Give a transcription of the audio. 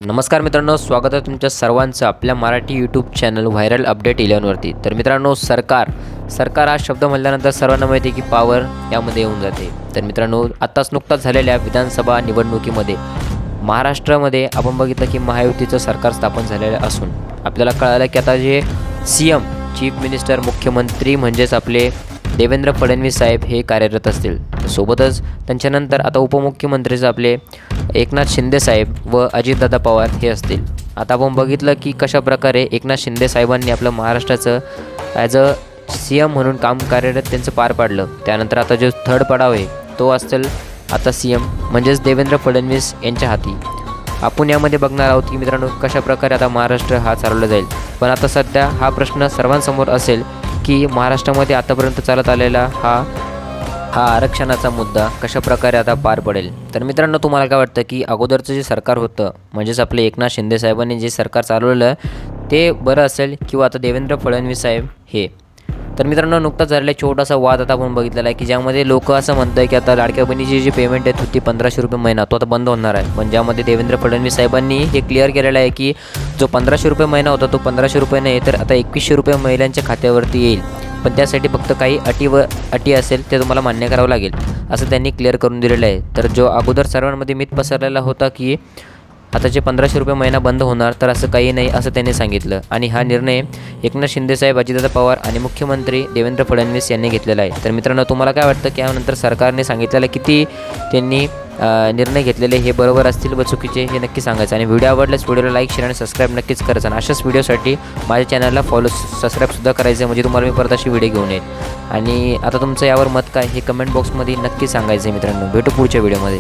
नमस्कार मित्रांनो, स्वागत आहे तुमच्या सर्वांचं आपल्या Marathi YouTube channel viral update 11वरती। तर मित्रांनो, सरकार हा शब्द म्हटल्यानंतर सर्वांना माहिती आहे की पॉवर यामध्ये येऊन जाते। तर मित्रांनो, आत्ताच नुकताच झालेल्या विधानसभा निवडणुकीमध्ये महाराष्ट्रामध्ये आपण बघितलं की महायुतीचं सरकार स्थापन झालेलं असून आपल्याला कळालं की आता जे CM चीफ मिनिस्टर मुख्यमंत्री म्हणजेच आपले देवेंद्र फडणवीस साहेब हे कार्यरत असतील। सोबतच त्यांच्यानंतर आता उपमुख्यमंत्रीचे आपले एकनाथ शिंदे साहेब व अजितदादा पवार हे असतील। आता आपण बघितलं की कशाप्रकारे एकनाथ शिंदे साहेबांनी आपलं महाराष्ट्राचं ॲज अ CM म्हणून काम कार्यरत त्यांचं पार पाडलं। त्यानंतर आता जो थर्ड पडाव आहे तो असेल आता CM म्हणजेच देवेंद्र फडणवीस यांच्या हाती। आपण यामध्ये बघणार आहोत की मित्रांनो कशाप्रकारे आता महाराष्ट्र हा चालवला जाईल। पण आता सध्या हा प्रश्न सर्वांसमोर असेल की महाराष्ट्रामध्ये आतापर्यंत चालत आलेला हा आरक्षणाचा मुद्दा कशाप्रकारे आता पार पडेल। तर मित्रांनो, तुम्हाला काय वाटतं की अगोदरचं जे सरकार होतं म्हणजेच आपले एकनाथ शिंदे साहेबांनी जे सरकार चालवलं ते बरं असेल किंवा आता देवेंद्र फडणवीस साहेब हे? तर मित्रांनो, नुकताच झालेला छोटासा वाद आता आपण बघितलेला आहे की ज्यामध्ये लोक असं म्हणत आहे की आता लाडक्या बहिणीची जी पेमेंट आहे होती 1500 रुपये महिना तो आता बंद होणार आहे। पण ज्यामध्ये देवेंद्र फडणवीस साहेबांनी हे क्लिअर केलेलं आहे की जो 1500 रुपये महिना होता तो 1500 रुपये नाही तर आता 2100 रुपये महिलांच्या खात्यावरती येईल। पण त्यासाठी फक्त काही अटी असेल ते तुम्हाला मान्य करावं लागेल असं त्यांनी क्लिअर करून दिलेलं आहे। तर जो अगोदर सर्वांमध्ये मिथ पसरलेला होता की आता जे 1500 रुपये महिना बंद होणार तर असं काही नाही असं त्यांनी सांगितलं। आणि हा निर्णय एकनाथ शिंदे साहेब, अजितदादा पवार आणि मुख्यमंत्री देवेंद्र फडणवीस यांनी घेतलेला आहे। तर मित्रांनो, तुम्हाला काय वाटतं की यानंतर सरकारने सांगितलेलं किती त्यांनी निर्णय घेतलेले हे बरोबर असतील व चुकीचे हे नक्की सांगायचं। आणि व्हिडिओ आवडल्यास व्हिडिओला लाईक, शेअर आणि सबस्क्राईब नक्कीच करायचं। आणि अशाच व्हिडिओसाठी माझ्या चॅनलला सबस्क्राईबसुद्धा करायचं म्हणजे तुम्हाला मी परत अशी व्हिडिओ घेऊन येईल। आणि आता तुमचं यावर मत काय हे कमेंट बॉक्समध्ये नक्की सांगायचं आहे मित्रांनो। भेटू पुढच्या व्हिडिओमध्ये।